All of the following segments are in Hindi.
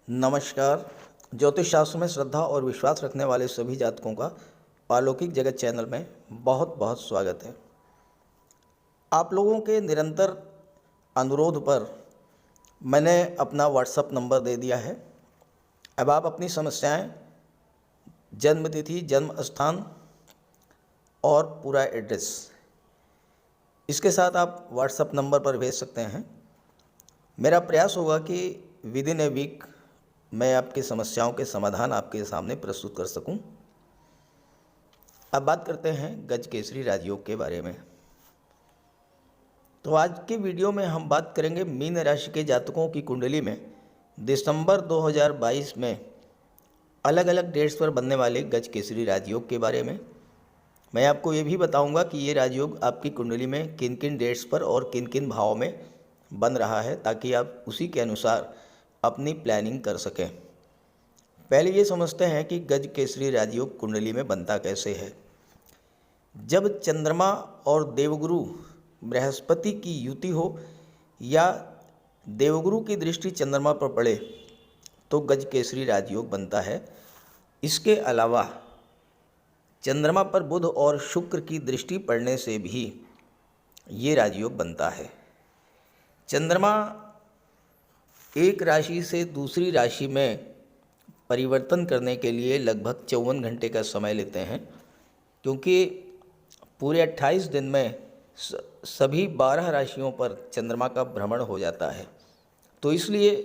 नमस्कार। ज्योतिष शास्त्र में श्रद्धा और विश्वास रखने वाले सभी जातकों का पारलौकिक जगत चैनल में बहुत बहुत स्वागत है। आप लोगों के निरंतर अनुरोध पर मैंने अपना व्हाट्सएप नंबर दे दिया है। अब आप अपनी समस्याएं, जन्म तिथि, जन्म स्थान और पूरा एड्रेस इसके साथ आप व्हाट्सएप नंबर पर भेज सकते हैं। मेरा प्रयास होगा कि विद इन ए वीक मैं आपकी समस्याओं के समाधान आपके सामने प्रस्तुत कर सकूं। अब बात करते हैं गज केसरी राजयोग के बारे में। तो आज के वीडियो में हम बात करेंगे मीन राशि के जातकों की कुंडली में दिसंबर 2022 में अलग अलग डेट्स पर बनने वाले गज केसरी राजयोग के बारे में। मैं आपको ये भी बताऊंगा कि ये राजयोग आपकी कुंडली में किन किन डेट्स पर और किन किन भावों में बन रहा है, ताकि आप उसी के अनुसार अपनी प्लानिंग कर सकें। पहले ये समझते हैं कि गज केसरी राजयोग कुंडली में बनता कैसे है। जब चंद्रमा और देवगुरु बृहस्पति की युति हो या देवगुरु की दृष्टि चंद्रमा पर पड़े तो गज केसरी राजयोग बनता है। इसके अलावा चंद्रमा पर बुध और शुक्र की दृष्टि पड़ने से भी ये राजयोग बनता है। चंद्रमा एक राशि से दूसरी राशि में परिवर्तन करने के लिए लगभग 54 घंटे का समय लेते हैं, क्योंकि पूरे 28 दिन में सभी 12 राशियों पर चंद्रमा का भ्रमण हो जाता है। तो इसलिए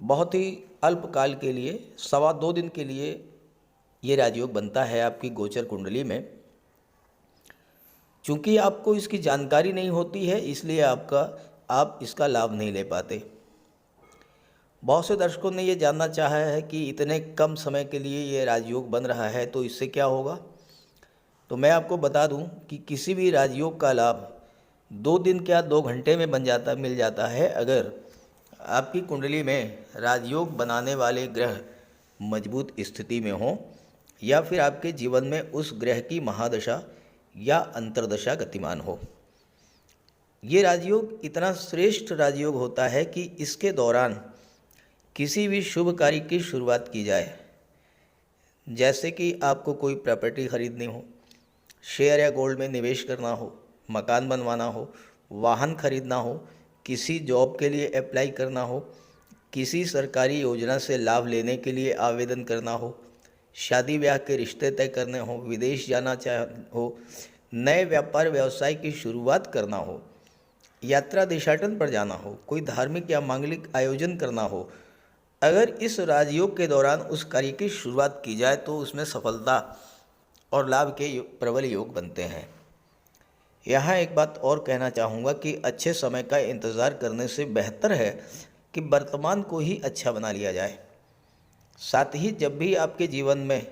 बहुत ही अल्पकाल के लिए, 2.25 दिन के लिए ये राजयोग बनता है आपकी गोचर कुंडली में। चूँकि आपको इसकी जानकारी नहीं होती है, इसलिए आप इसका लाभ नहीं ले पाते। बहुत से दर्शकों ने ये जानना चाहा है कि इतने कम समय के लिए ये राजयोग बन रहा है तो इससे क्या होगा। तो मैं आपको बता दूं कि किसी भी राजयोग का लाभ 2 दिन क्या 2 घंटे में मिल जाता है, अगर आपकी कुंडली में राजयोग बनाने वाले ग्रह मजबूत स्थिति में हों या फिर आपके जीवन में उस ग्रह की महादशा या अंतर्दशा गतिमान हो। ये राजयोग इतना श्रेष्ठ राजयोग होता है कि इसके दौरान किसी भी शुभ कार्य की शुरुआत की जाए, जैसे कि आपको कोई प्रॉपर्टी खरीदनी हो, शेयर या गोल्ड में निवेश करना हो, मकान बनवाना हो, वाहन खरीदना हो, किसी जॉब के लिए अप्लाई करना हो, किसी सरकारी योजना से लाभ लेने के लिए आवेदन करना हो, शादी ब्याह के रिश्ते तय करने हो, विदेश जाना हो, नए व्यापार व्यवसाय की शुरुआत करना हो, यात्रा देशाटन पर जाना हो, कोई धार्मिक या मांगलिक आयोजन करना हो, अगर इस राजयोग के दौरान उस कार्य की शुरुआत की जाए तो उसमें सफलता और लाभ के प्रबल योग बनते हैं। यहाँ एक बात और कहना चाहूँगा कि अच्छे समय का इंतज़ार करने से बेहतर है कि वर्तमान को ही अच्छा बना लिया जाए। साथ ही जब भी आपके जीवन में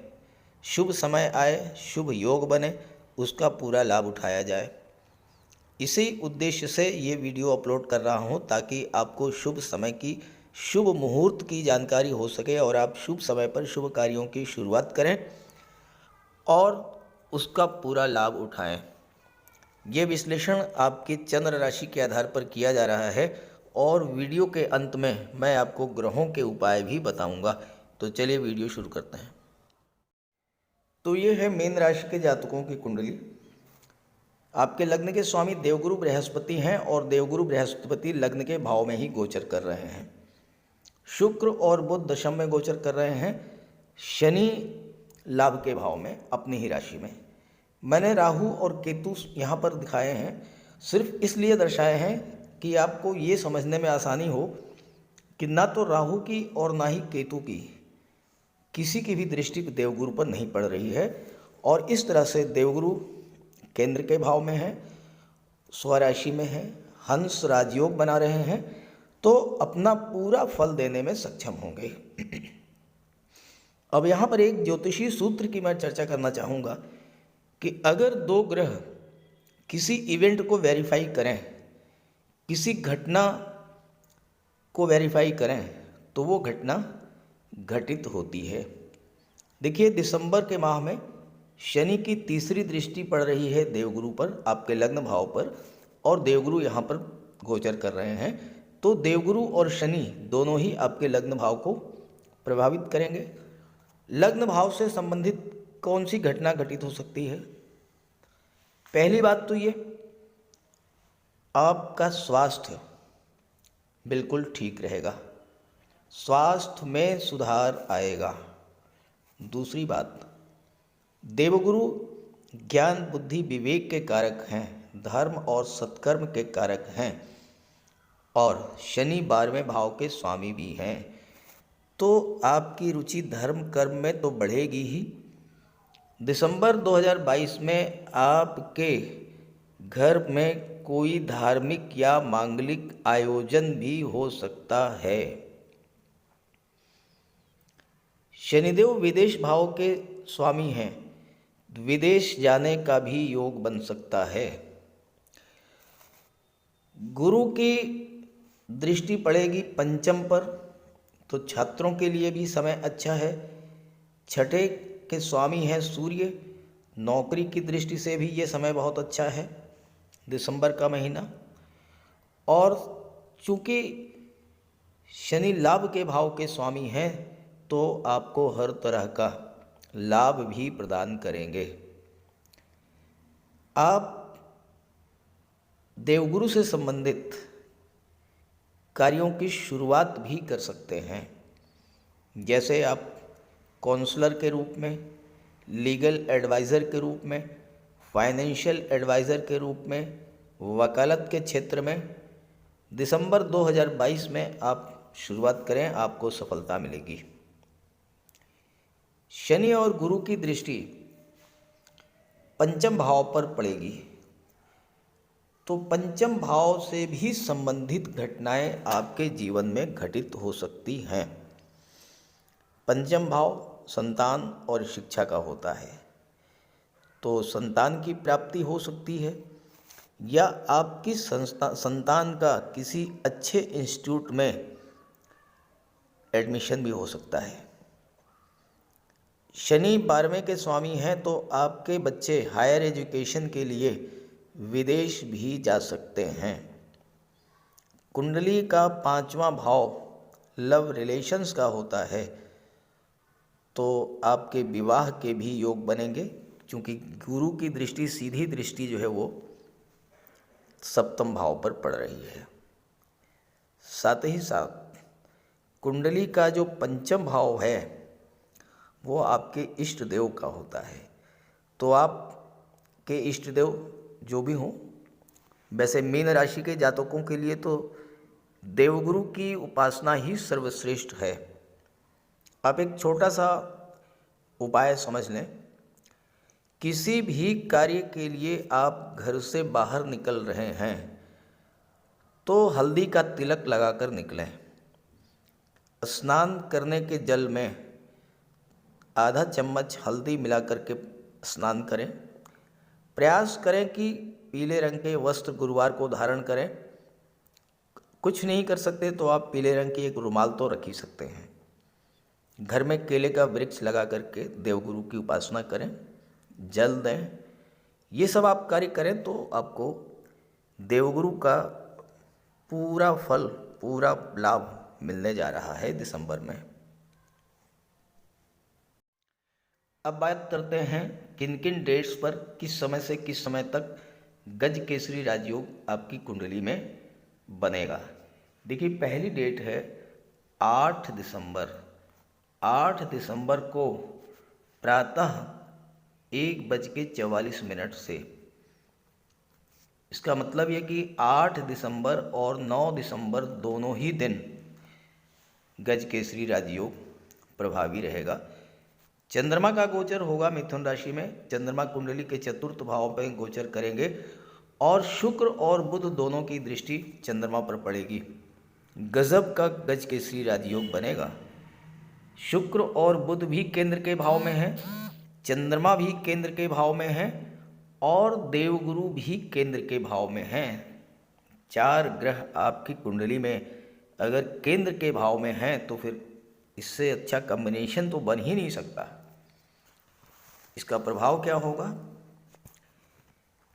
शुभ समय आए, शुभ योग बने, उसका पूरा लाभ उठाया जाए। इसी उद्देश्य से ये वीडियो अपलोड कर रहा हूँ, ताकि आपको शुभ समय की, शुभ मुहूर्त की जानकारी हो सके और आप शुभ समय पर शुभ कार्यों की शुरुआत करें और उसका पूरा लाभ उठाएं। ये विश्लेषण आपकी चंद्र राशि के आधार पर किया जा रहा है और वीडियो के अंत में मैं आपको ग्रहों के उपाय भी बताऊंगा। तो चलिए वीडियो शुरू करते हैं। तो ये है मीन राशि के जातकों की कुंडली। आपके लग्न के स्वामी देवगुरु बृहस्पति हैं और देवगुरु बृहस्पति लग्न के भाव में ही गोचर कर रहे हैं। शुक्र और बुध दशम में गोचर कर रहे हैं, शनि लाभ के भाव में अपनी ही राशि में। मैंने राहु और केतु यहाँ पर दिखाए हैं, सिर्फ इसलिए दर्शाए हैं कि आपको ये समझने में आसानी हो कि ना तो राहु की और ना ही केतु की किसी की भी दृष्टि देवगुरु पर नहीं पड़ रही है। और इस तरह से देवगुरु केंद्र के भाव में है, स्वराशि में है, हंस राजयोग बना रहे हैं, तो अपना पूरा फल देने में सक्षम होंगे। अब यहाँ पर एक ज्योतिषीय सूत्र की मैं चर्चा करना चाहूँगा कि अगर 2 ग्रह किसी इवेंट को वेरीफाई करें, किसी घटना को वेरीफाई करें, तो वो घटना घटित होती है। देखिए, दिसंबर के माह में शनि की तीसरी दृष्टि पड़ रही है देवगुरु पर, आपके लग्न भाव पर, और देवगुरु यहाँ पर गोचर कर रहे हैं। तो देवगुरु और शनि दोनों ही आपके लग्न भाव को प्रभावित करेंगे। लग्न भाव से संबंधित कौन सी घटना घटित हो सकती है? पहली बात तो ये, आपका स्वास्थ्य बिल्कुल ठीक रहेगा, स्वास्थ्य में सुधार आएगा। दूसरी बात, देवगुरु ज्ञान बुद्धि विवेक के कारक हैं, धर्म और सत्कर्म के कारक हैं और शनि 12वें भाव के स्वामी भी हैं। तो आपकी रुचि धर्म कर्म में तो बढ़ेगी ही। दिसंबर 2022 में आपके घर में कोई धार्मिक या मांगलिक आयोजन भी हो सकता है। शनिदेव विदेश भाव के स्वामी हैं, विदेश जाने का भी योग बन सकता है। गुरु की दृष्टि पड़ेगी पंचम पर, तो छात्रों के लिए भी समय अच्छा है। छठे के स्वामी हैं सूर्य, नौकरी की दृष्टि से भी ये समय बहुत अच्छा है, दिसंबर का महीना। और चूँकि शनि लाभ के भाव के स्वामी हैं तो आपको हर तरह का लाभ भी प्रदान करेंगे। आप देवगुरु से संबंधित कार्यों की शुरुआत भी कर सकते हैं, जैसे आप काउंसलर के रूप में, लीगल एडवाइज़र के रूप में, फाइनेंशियल एडवाइज़र के रूप में, वकालत के क्षेत्र में। दिसंबर 2022 में आप शुरुआत करें, आपको सफलता मिलेगी। शनि और गुरु की दृष्टि पंचम भाव पर पड़ेगी, तो पंचम भाव से भी संबंधित घटनाएं आपके जीवन में घटित हो सकती हैं। पंचम भाव संतान और शिक्षा का होता है, तो संतान की प्राप्ति हो सकती है या आपकी संतान का किसी अच्छे इंस्टीट्यूट में एडमिशन भी हो सकता है। शनि 12वें के स्वामी हैं, तो आपके बच्चे हायर एजुकेशन के लिए विदेश भी जा सकते हैं। कुंडली का 5वां भाव लव रिलेशंस का होता है, तो आपके विवाह के भी योग बनेंगे, क्योंकि गुरु की दृष्टि, सीधी दृष्टि जो है वो 7वें भाव पर पड़ रही है। साथ ही साथ कुंडली का जो 5वां भाव है वो आपके इष्ट देव का होता है, तो आपके इष्ट देव जो भी हों, वैसे मीन राशि के जातकों के लिए तो देवगुरु की उपासना ही सर्वश्रेष्ठ है। आप एक छोटा सा उपाय समझ लें, किसी भी कार्य के लिए आप घर से बाहर निकल रहे हैं तो हल्दी का तिलक लगाकर निकलें। स्नान करने के जल में आधा चम्मच हल्दी मिला करके स्नान करें। प्रयास करें कि पीले रंग के वस्त्र गुरुवार को धारण करें। कुछ नहीं कर सकते तो आप पीले रंग की एक रुमाल तो रख ही सकते हैं। घर में केले का वृक्ष लगा करके देवगुरु की उपासना करें, जल दें। ये सब आप कार्य करें तो आपको देवगुरु का पूरा फल, पूरा लाभ मिलने जा रहा है दिसंबर में। अब बात करते हैं किन किन डेट्स पर किस समय से किस समय तक गज केसरी राजयोग आपकी कुंडली में बनेगा। देखिए, पहली डेट है 8 दिसंबर। 8 दिसंबर को प्रातः 1:44 से, इसका मतलब यह कि 8 दिसंबर और 9 दिसंबर दोनों ही दिन गज केसरी राजयोग प्रभावी रहेगा। चंद्रमा का गोचर होगा मिथुन राशि में। चंद्रमा कुंडली के चतुर्थ भाव पर गोचर करेंगे और शुक्र और बुध दोनों की दृष्टि चंद्रमा पर पड़ेगी। गजब का गज केसरी राजयोग बनेगा। शुक्र और बुध भी केंद्र के भाव में हैं, चंद्रमा भी केंद्र के भाव में है और देवगुरु भी केंद्र के भाव में हैं। 4 ग्रह आपकी कुंडली में अगर केंद्र के भाव में हैं तो फिर इससे अच्छा कॉम्बिनेशन तो बन ही नहीं सकता। इसका प्रभाव क्या होगा?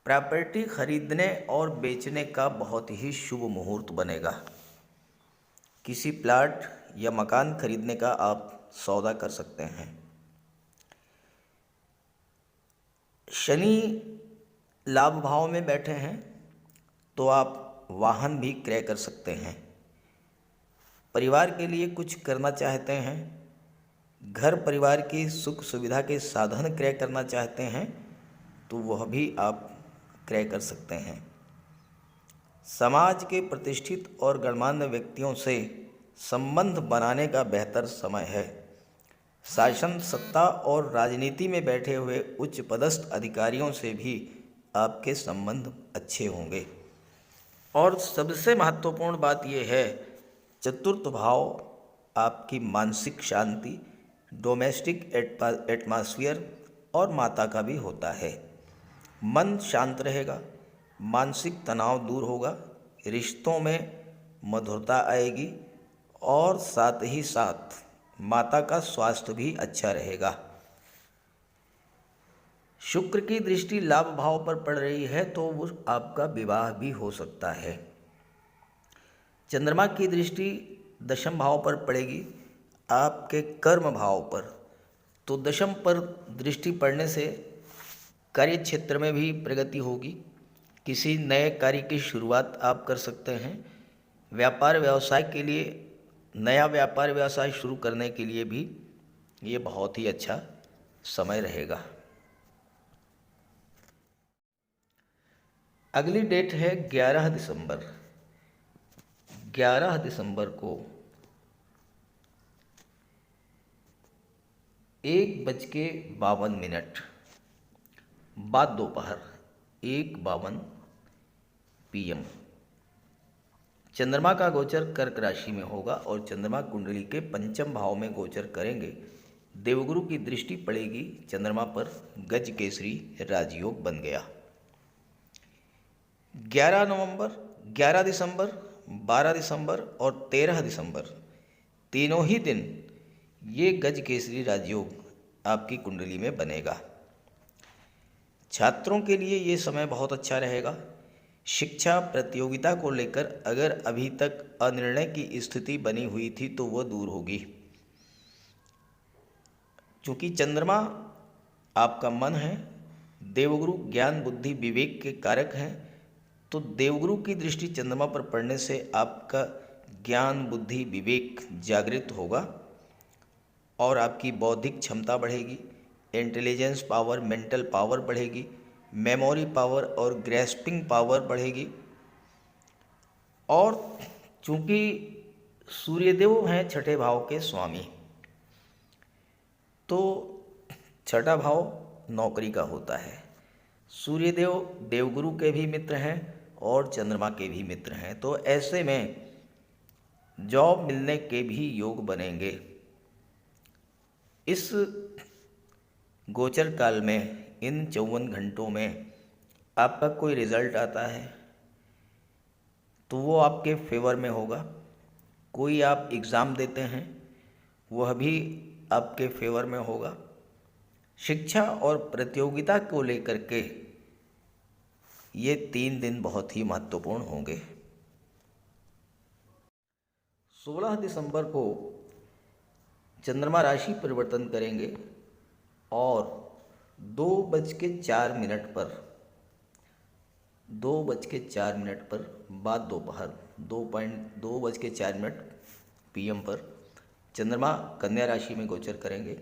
प्रॉपर्टी खरीदने और बेचने का बहुत ही शुभ मुहूर्त बनेगा। किसी प्लाट या मकान खरीदने का आप सौदा कर सकते हैं। शनि लाभ भाव में बैठे हैं तो आप वाहन भी क्रय कर सकते हैं। परिवार के लिए कुछ करना चाहते हैं, घर परिवार की सुख सुविधा के साधन क्रय करना चाहते हैं तो वह भी आप क्रय कर सकते हैं। समाज के प्रतिष्ठित और गणमान्य व्यक्तियों से संबंध बनाने का बेहतर समय है। शासन सत्ता और राजनीति में बैठे हुए उच्च पदस्थ अधिकारियों से भी आपके संबंध अच्छे होंगे। और सबसे महत्वपूर्ण बात यह है, चतुर्थ भाव आपकी मानसिक शांति, डोमेस्टिक एटमॉस्फेयर और माता का भी होता है। मन शांत रहेगा, मानसिक तनाव दूर होगा, रिश्तों में मधुरता आएगी और साथ ही साथ माता का स्वास्थ्य भी अच्छा रहेगा। शुक्र की दृष्टि लाभ भाव पर पड़ रही है तो वो आपका विवाह भी हो सकता है। चंद्रमा की दृष्टि दशम भाव पर पड़ेगी आपके कर्म भाव पर, तो दशम पर दृष्टि पड़ने से कार्य क्षेत्र में भी प्रगति होगी। किसी नए कार्य की शुरुआत आप कर सकते हैं। व्यापार व्यवसाय के लिए, नया व्यापार व्यवसाय शुरू करने के लिए भी ये बहुत ही अच्छा समय रहेगा। अगली डेट है 11 दिसंबर। 11 दिसंबर को 1:52 बाद दोपहर 1:52 PM चंद्रमा का गोचर कर्क राशि में होगा और चंद्रमा कुंडली के पंचम भाव में गोचर करेंगे। देवगुरु की दृष्टि पड़ेगी चंद्रमा पर, गज केसरी राजयोग बन गया। 11 नवंबर, 11 दिसंबर, 12 दिसंबर और 13 दिसंबर तीनों ही दिन ये गज केसरी राजयोग आपकी कुंडली में बनेगा। छात्रों के लिए ये समय बहुत अच्छा रहेगा। शिक्षा प्रतियोगिता को लेकर अगर अभी तक अनिर्णय की स्थिति बनी हुई थी तो वो दूर होगी। क्योंकि चंद्रमा आपका मन है, देवगुरु ज्ञान बुद्धि विवेक के कारक हैं, तो देवगुरु की दृष्टि चंद्रमा पर पड़ने से आपका ज्ञान बुद्धि विवेक जागृत होगा और आपकी बौद्धिक क्षमता बढ़ेगी, इंटेलिजेंस पावर, मेंटल पावर बढ़ेगी, मेमोरी पावर और ग्रेस्पिंग पावर बढ़ेगी। और चूंकि सूर्यदेव हैं छठे भाव के स्वामी, तो छठा भाव नौकरी का होता है। सूर्यदेव देवगुरु के भी मित्र हैं और चंद्रमा के भी मित्र हैं, तो ऐसे में जॉब मिलने के भी योग बनेंगे। इस गोचर काल में, इन 54 घंटों में आपका कोई रिजल्ट आता है तो वो आपके फेवर में होगा। कोई आप एग्ज़ाम देते हैं वह भी आपके फेवर में होगा। शिक्षा और प्रतियोगिता को लेकर के ये 3 दिन बहुत ही महत्वपूर्ण होंगे। 16 दिसंबर को चंद्रमा राशि परिवर्तन करेंगे और 2:04 पर 2:04 पर बाद दोपहर 2:04 PM पर चंद्रमा कन्या राशि में गोचर करेंगे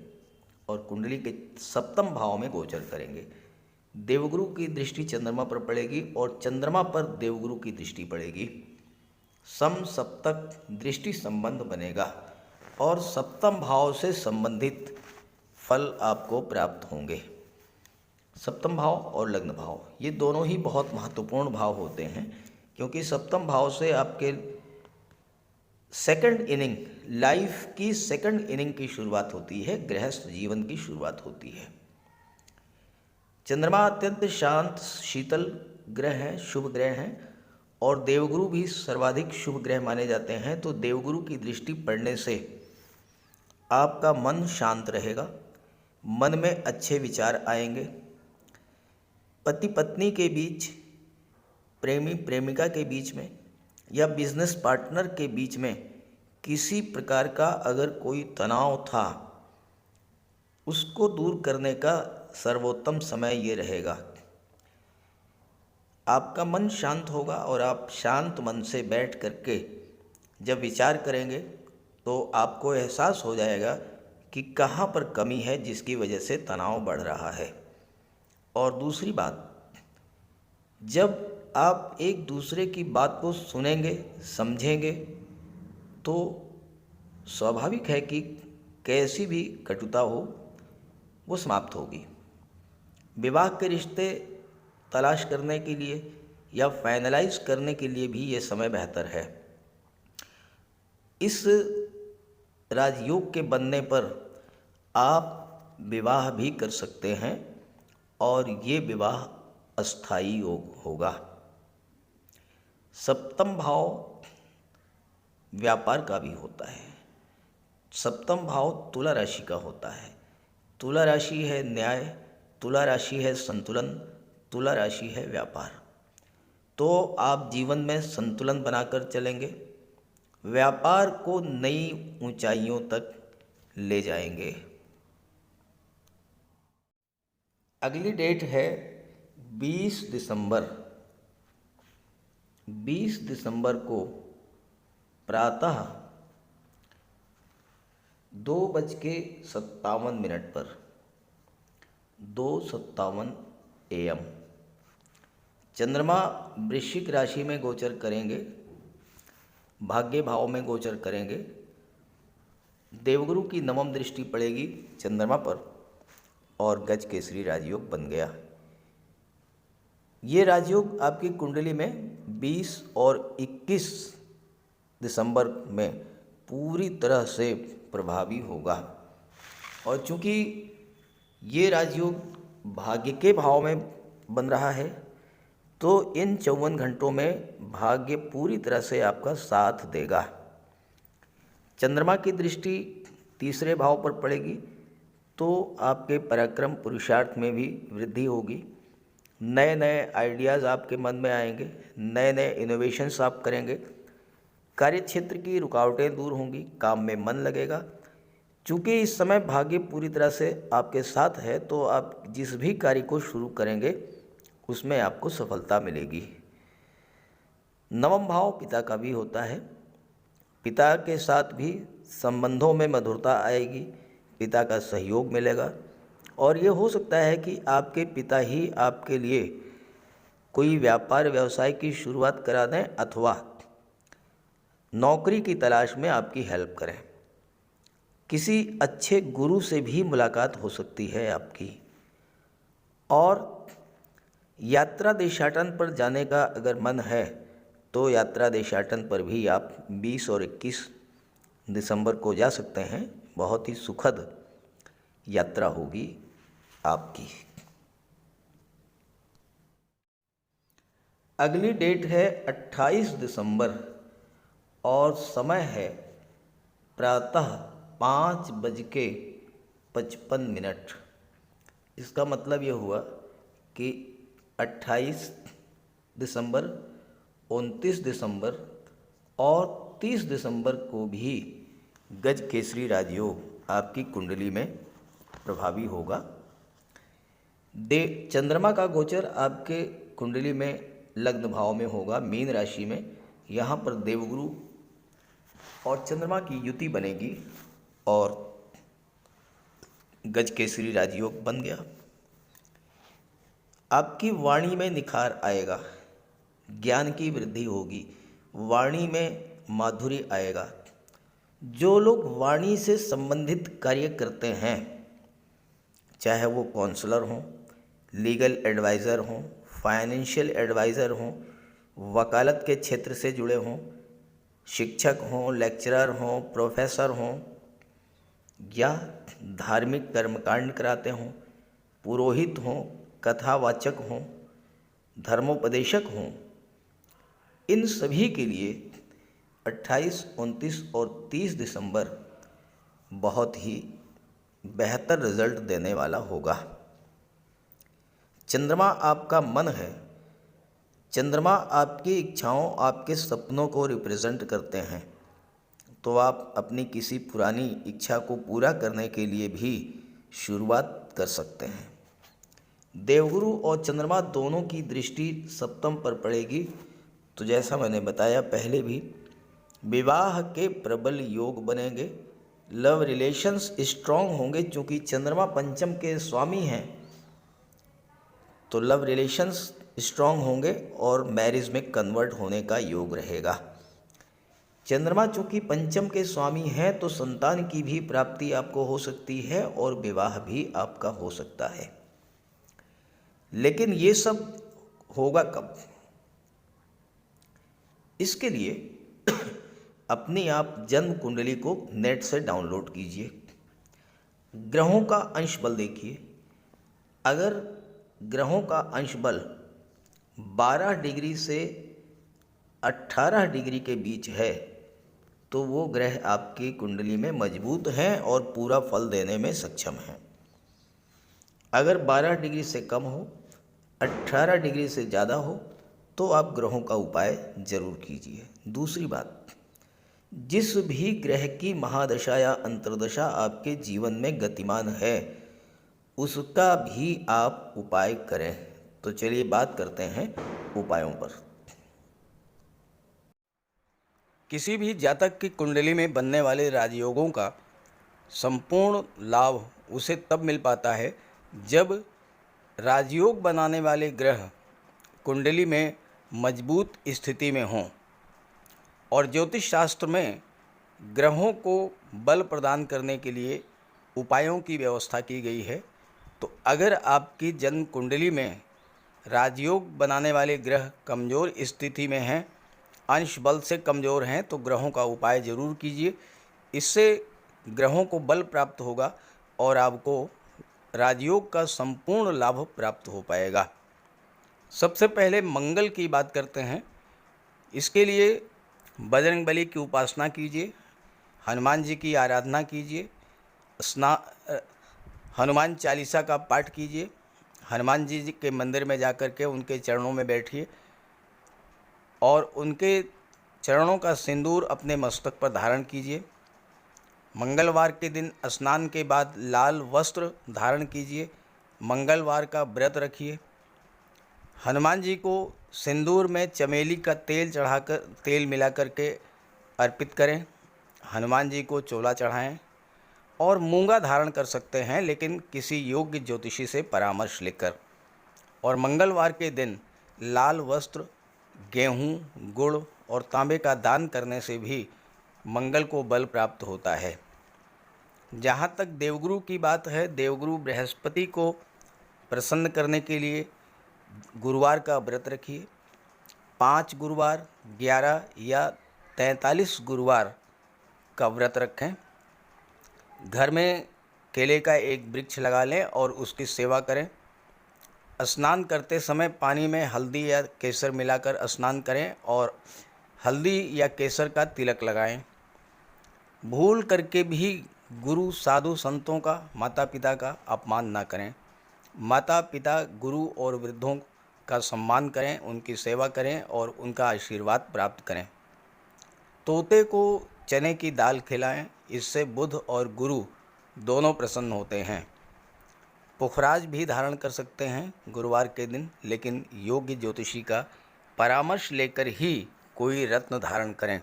और कुंडली के सप्तम भाव में गोचर करेंगे। देवगुरु की दृष्टि चंद्रमा पर पड़ेगी और चंद्रमा पर देवगुरु की दृष्टि पड़ेगी। सम सप्तक दृष्टि संबंध बनेगा और सप्तम भाव से संबंधित फल आपको प्राप्त होंगे। सप्तम भाव और लग्न भाव ये दोनों ही बहुत महत्वपूर्ण भाव होते हैं, क्योंकि सप्तम भाव से आपके सेकंड इनिंग, लाइफ की सेकंड इनिंग की शुरुआत होती है, गृहस्थ जीवन की शुरुआत होती है। चंद्रमा अत्यंत शांत शीतल ग्रह हैं, शुभ ग्रह हैं और देवगुरु भी सर्वाधिक शुभ ग्रह माने जाते हैं। तो देवगुरु की दृष्टि पड़ने से आपका मन शांत रहेगा, मन में अच्छे विचार आएंगे। पति पत्नी के बीच, प्रेमी प्रेमिका के बीच में या बिजनेस पार्टनर के बीच में किसी प्रकार का अगर कोई तनाव था, उसको दूर करने का सर्वोत्तम समय ये रहेगा। आपका मन शांत होगा और आप शांत मन से बैठ करके जब विचार करेंगे तो आपको एहसास हो जाएगा कि कहाँ पर कमी है जिसकी वजह से तनाव बढ़ रहा है। और दूसरी बात, जब आप एक दूसरे की बात को सुनेंगे, समझेंगे, तो स्वाभाविक है कि कैसी भी कटुता हो वो समाप्त होगी। विवाह के रिश्ते तलाश करने के लिए या फाइनलाइज करने के लिए भी ये समय बेहतर है। इस राजयोग के बनने पर आप विवाह भी कर सकते हैं और ये विवाह अस्थाई योग होगा। सप्तम भाव व्यापार का भी होता है। सप्तम भाव तुला राशि का होता है। तुला राशि है न्याय, तुला राशि है संतुलन, तुला राशि है व्यापार। तो आप जीवन में संतुलन बनाकर चलेंगे, व्यापार को नई ऊंचाइयों तक ले जाएंगे। अगली डेट है 20 दिसंबर। 20 दिसंबर को प्रातः 2:57 पर 2:57 AM चंद्रमा वृश्चिक राशि में गोचर करेंगे, भाग्य भाव में गोचर करेंगे। देवगुरु की नवम दृष्टि पड़ेगी चंद्रमा पर और गज केसरी राजयोग बन गया। ये राजयोग आपकी कुंडली में 20 और 21 दिसंबर में पूरी तरह से प्रभावी होगा। और चूंकि ये राजयोग भाग्य के भाव में बन रहा है, तो इन 54 घंटों में भाग्य पूरी तरह से आपका साथ देगा। चंद्रमा की दृष्टि तीसरे भाव पर पड़ेगी तो आपके पराक्रम पुरुषार्थ में भी वृद्धि होगी। नए नए आइडियाज़ आपके मन में आएंगे, नए नए इनोवेशंस आप करेंगे। कार्यक्षेत्र की रुकावटें दूर होंगी, काम में मन लगेगा। चूँकि इस समय भाग्य पूरी तरह से आपके साथ है तो आप जिस भी कार्य को शुरू करेंगे उसमें आपको सफलता मिलेगी। नवम भाव पिता का भी होता है। पिता के साथ भी संबंधों में मधुरता आएगी, पिता का सहयोग मिलेगा। और ये हो सकता है कि आपके पिता ही आपके लिए कोई व्यापार व्यवसाय की शुरुआत करा दें अथवा नौकरी की तलाश में आपकी हेल्प करें। किसी अच्छे गुरु से भी मुलाकात हो सकती है आपकी। और यात्रा देशाटन पर जाने का अगर मन है तो यात्रा देशाटन पर भी आप 20 और 21 दिसंबर को जा सकते हैं। बहुत ही सुखद यात्रा होगी आपकी। अगली डेट है 28 दिसंबर और समय है प्रातः 5:55। इसका मतलब ये हुआ कि 28 दिसंबर, 29 दिसंबर और 30 दिसंबर को भी गज केसरी राजयोग आपकी कुंडली में प्रभावी होगा। चंद्रमा का गोचर आपके कुंडली में लग्न भाव में होगा, मीन राशि में। यहाँ पर देवगुरु और चंद्रमा की युति बनेगी और गज केसरी राजयोग बन गया। आपकी वाणी में निखार आएगा, ज्ञान की वृद्धि होगी, वाणी में माधुर्य आएगा। जो लोग वाणी से संबंधित कार्य करते हैं, चाहे वो काउंसलर हों, लीगल एडवाइज़र हों, फाइनेंशियल एडवाइज़र हों, वकालत के क्षेत्र से जुड़े हों, शिक्षक हों, लेक्चरर हों, प्रोफेसर हों या धार्मिक कर्मकांड कराते हों, पुरोहित हों, कथावाचक हों, धर्मोपदेशक हों, इन सभी के लिए 28, 29 और 30 दिसंबर बहुत ही बेहतर रिजल्ट देने वाला होगा। चंद्रमा आपका मन है। चंद्रमा आपकी इच्छाओं, आपके सपनों को रिप्रेजेंट करते हैं। तो आप अपनी किसी पुरानी इच्छा को पूरा करने के लिए भी शुरुआत कर सकते हैं। देवगुरु और चंद्रमा दोनों की दृष्टि सप्तम पर पड़ेगी, तो जैसा मैंने बताया पहले भी, विवाह के प्रबल योग बनेंगे, लव रिलेशंस स्ट्रांग होंगे। क्योंकि चंद्रमा पंचम के स्वामी हैं तो लव रिलेशंस स्ट्रांग होंगे और मैरिज में कन्वर्ट होने का योग रहेगा। चंद्रमा चूँकि पंचम के स्वामी हैं तो संतान की भी प्राप्ति आपको हो सकती है और विवाह भी आपका हो सकता है। लेकिन ये सब होगा कब? इसके लिए अपनी आप जन्म कुंडली को नेट से डाउनलोड कीजिए। ग्रहों का अंश बल देखिए। अगर ग्रहों का अंश बल 12 डिग्री से 18 डिग्री के बीच है तो वो ग्रह आपकी कुंडली में मजबूत हैं और पूरा फल देने में सक्षम हैं। अगर 12 डिग्री से कम हो, 18 डिग्री से ज़्यादा हो तो आप ग्रहों का उपाय जरूर कीजिए। दूसरी बात, जिस भी ग्रह की महादशा या अंतर्दशा आपके जीवन में गतिमान है उसका भी आप उपाय करें। तो चलिए बात करते हैं उपायों पर। किसी भी जातक की कुंडली में बनने वाले राजयोगों का संपूर्ण लाभ उसे तब मिल पाता है जब राजयोग बनाने वाले ग्रह कुंडली में मजबूत स्थिति में हों। और ज्योतिष शास्त्र में ग्रहों को बल प्रदान करने के लिए उपायों की व्यवस्था की गई है। तो अगर आपकी जन्म कुंडली में राजयोग बनाने वाले ग्रह कमज़ोर स्थिति में हैं, अंश बल से कमज़ोर हैं, तो ग्रहों का उपाय ज़रूर कीजिए। इससे ग्रहों को बल प्राप्त होगा और आपको राजयोग का संपूर्ण लाभ प्राप्त हो पाएगा। सबसे पहले मंगल की बात करते हैं। इसके लिए बजरंगबली की उपासना कीजिए, हनुमान जी की आराधना कीजिए, हनुमान चालीसा का पाठ कीजिए, हनुमान जी के मंदिर में जाकर के उनके चरणों में बैठिए और उनके चरणों का सिंदूर अपने मस्तक पर धारण कीजिए। मंगलवार के दिन स्नान के बाद लाल वस्त्र धारण कीजिए, मंगलवार का व्रत रखिए। हनुमान जी को सिंदूर में चमेली का तेल चढ़ाकर, तेल मिला करके अर्पित करें। हनुमान जी को चोला चढ़ाएं और मूंगा धारण कर सकते हैं, लेकिन किसी योग्य ज्योतिषी से परामर्श लेकर। और मंगलवार के दिन लाल वस्त्र, गेहूँ, गुड़ और तांबे का दान करने से भी मंगल को बल प्राप्त होता है। जहाँ तक देवगुरु की बात है, देवगुरु बृहस्पति को प्रसन्न करने के लिए गुरुवार का व्रत रखिए। 5 गुरुवार, 11 या 43 गुरुवार का व्रत रखें। घर में केले का एक वृक्ष लगा लें और उसकी सेवा करें। स्नान करते समय पानी में हल्दी या केसर मिलाकर स्नान करें और हल्दी या केसर का तिलक लगाएं। भूल करके भी गुरु, साधु, संतों का, माता पिता का अपमान ना करें। माता पिता, गुरु और वृद्धों का सम्मान करें, उनकी सेवा करें और उनका आशीर्वाद प्राप्त करें। तोते को चने की दाल खिलाएं, इससे बुध और गुरु दोनों प्रसन्न होते हैं। पुखराज भी धारण कर सकते हैं गुरुवार के दिन, लेकिन योग्य ज्योतिषी का परामर्श लेकर ही कोई रत्न धारण करें।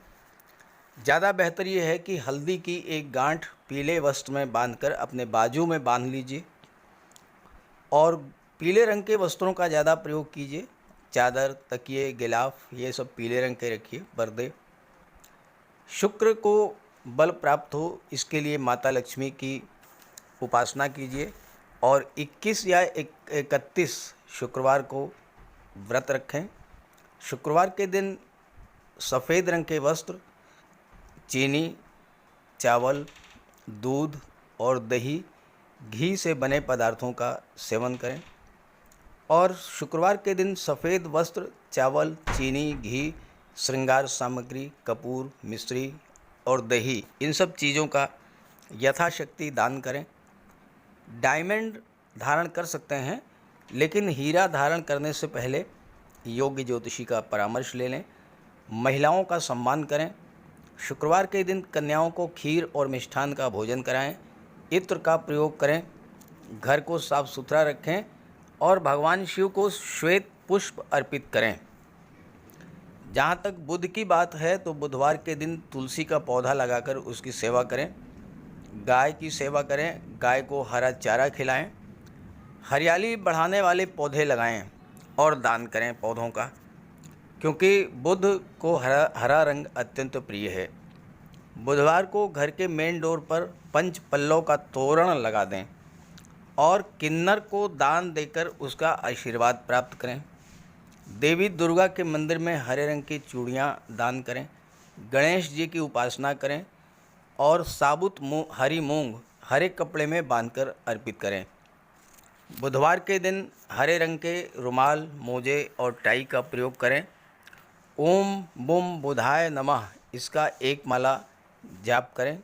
ज़्यादा बेहतर ये है कि हल्दी की एक गांठ पीले वस्त्र में बांधकर अपने बाजू में बांध लीजिए और पीले रंग के वस्त्रों का ज़्यादा प्रयोग कीजिए। चादर, तकिए, गिलाफ ये सब पीले रंग के रखिए, पर्दे। शुक्र को बल प्राप्त हो इसके लिए माता लक्ष्मी की उपासना कीजिए और 21 या 31 शुक्रवार को व्रत रखें। शुक्रवार के दिन सफ़ेद रंग के वस्त्र, चीनी, चावल, दूध और दही, घी से बने पदार्थों का सेवन करें। और शुक्रवार के दिन सफ़ेद वस्त्र, चावल, चीनी, घी, श्रृंगार सामग्री, कपूर, मिश्री और दही, इन सब चीज़ों का यथाशक्ति दान करें। डायमंड धारण कर सकते हैं, लेकिन हीरा धारण करने से पहले योग्य ज्योतिषी का परामर्श ले लें। महिलाओं का सम्मान करें। शुक्रवार के दिन कन्याओं को खीर और मिष्ठान का भोजन कराएं, इत्र का प्रयोग करें, घर को साफ सुथरा रखें और भगवान शिव को श्वेत पुष्प अर्पित करें। जहाँ तक बुध की बात है तो बुधवार के दिन तुलसी का पौधा लगाकर उसकी सेवा करें, गाय की सेवा करें, गाय को हरा चारा खिलाएं, हरियाली बढ़ाने वाले पौधे लगाएं और दान करें पौधों का, क्योंकि बुध को हरा रंग अत्यंत प्रिय है। बुधवार को घर के मेन डोर पर पंच पल्लव का तोरण लगा दें और किन्नर को दान देकर उसका आशीर्वाद प्राप्त करें। देवी दुर्गा के मंदिर में हरे रंग की चूड़ियाँ दान करें, गणेश जी की उपासना करें और साबुत हरी मूंग हरे कपड़े में बांधकर अर्पित करें। बुधवार के दिन हरे रंग के रुमाल, मोजे और टाई का प्रयोग करें। ओम बुम बुधाय नमः इसका एक माला जाप करें।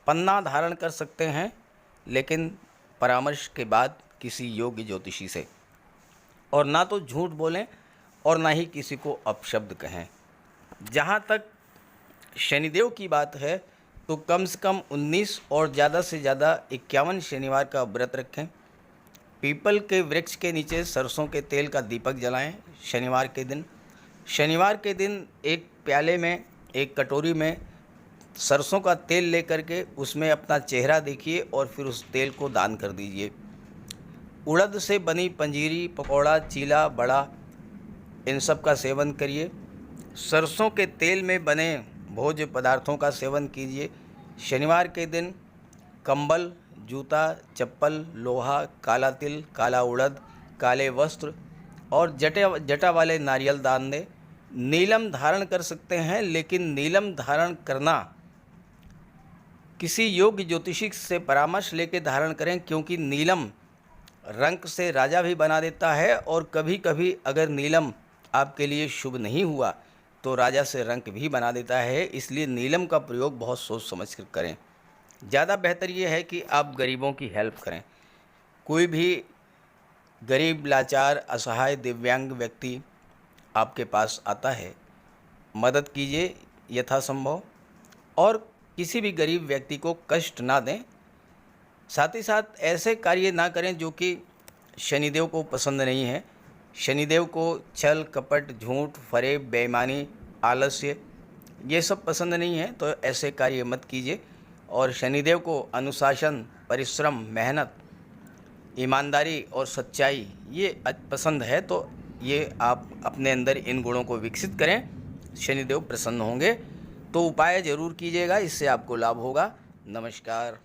पन्ना धारण कर सकते हैं, लेकिन परामर्श के बाद किसी योग्य ज्योतिषी से, और ना तो झूठ बोलें और ना ही किसी को अपशब्द कहें। जहाँ तक शनिदेव की बात है तो कम से कम 19 और ज़्यादा से ज़्यादा 51 शनिवार का व्रत रखें। पीपल के वृक्ष के नीचे सरसों के तेल का दीपक जलाएं। शनिवार के दिन एक प्याले में, एक कटोरी में सरसों का तेल लेकर के उसमें अपना चेहरा देखिए और फिर उस तेल को दान कर दीजिए। उड़द से बनी पंजीरी, पकौड़ा, चीला, बड़ा, इन सब का सेवन करिए। सरसों के तेल में बने भोज्य पदार्थों का सेवन कीजिए। शनिवार के दिन कंबल, जूता, चप्पल, लोहा, काला तिल, काला उड़द, काले वस्त्र और जटा वाले नारियल दान दें। नीलम धारण कर सकते हैं, लेकिन नीलम धारण करना किसी योग्य ज्योतिषी से परामर्श लेकर धारण करें, क्योंकि नीलम रंग से राजा भी बना देता है और कभी कभी अगर नीलम आपके लिए शुभ नहीं हुआ तो राजा से रंक भी बना देता है। इसलिए नीलम का प्रयोग बहुत सोच समझ कर करें। ज़्यादा बेहतर ये है कि आप गरीबों की हेल्प करें। कोई भी गरीब, लाचार, असहाय, दिव्यांग व्यक्ति आपके पास आता है, मदद कीजिए यथासंभव और किसी भी गरीब व्यक्ति को कष्ट ना दें। साथ ही साथ ऐसे कार्य ना करें जो कि शनिदेव को पसंद नहीं है। शनिदेव को छल, कपट, झूठ, फरेब, बेईमानी, आलस्य ये सब पसंद नहीं है, तो ऐसे कार्य मत कीजिए। और शनिदेव को अनुशासन, परिश्रम, मेहनत, ईमानदारी और सच्चाई ये पसंद है, तो ये आप अपने अंदर इन गुणों को विकसित करें, शनिदेव प्रसन्न होंगे। तो उपाय ज़रूर कीजिएगा, इससे आपको लाभ होगा। नमस्कार।